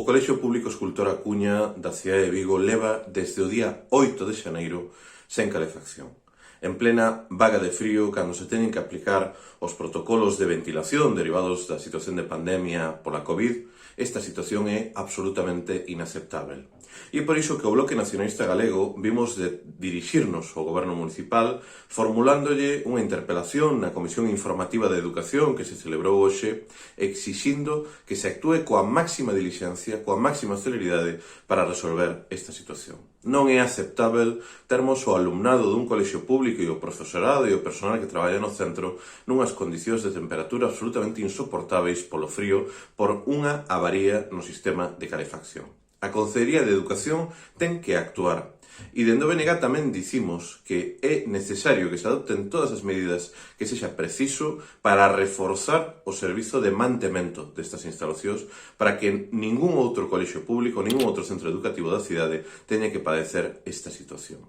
Colexio Público Escultor A Cuña da cidade de Vigo leva desde o día 8 de xaneiro sen calefacción. En plena vaga de frío, cando se teñen que aplicar os protocolos de ventilación derivados da situación de pandemia pola COVID, esta situación é absolutamente inaceptável. E por iso que o Bloque Nacionalista Galego vimos de dirixirnos ao Goberno Municipal formulándolle unha interpelación na Comisión Informativa de Educación que se celebrou hoxe, exixindo que se actúe coa máxima dilixencia, coa máxima celeridade para resolver esta situación. Non é aceptável termos o alumnado dun colexio público e o profesorado e o personal que traballa no centro nunhas condicións de temperatura absolutamente insoportáveis polo frío por unha avaría no sistema de calefacción. A Consellería de Educación ten que actuar. E dende o BNG tamén dicimos que é necesario que se adopten todas as medidas que sexa preciso para reforzar o servizo de mantemento destas instalacións para que ningún outro colexio público, ningún outro centro educativo da cidade teña que padecer esta situación.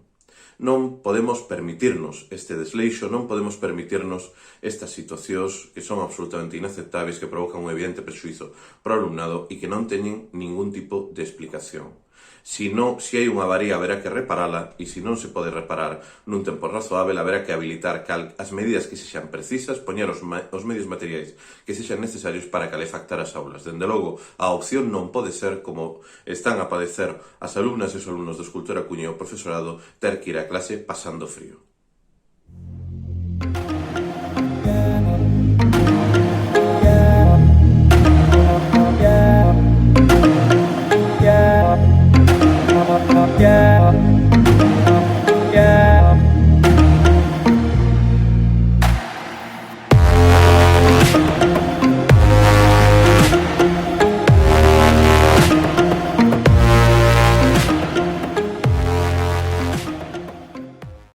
Non podemos permitirnos este desleixo, non podemos permitirnos estas situacións que son absolutamente inaceptáveis, que provocan un evidente prexuízo para o alumnado e que non teñen ningún tipo de explicación. Si hai unha avaría, haberá que reparala, e se non se pode reparar nun tempo razoável, haberá que habilitar as medidas que sexan precisas, poñer os medios materiais que sexan necesarios para calefactar as aulas. Dende logo, a opción non pode ser, como están a padecer as alumnas e os alumnos do Escultor A Cuña e o profesorado, ter que ir a clase pasando frío.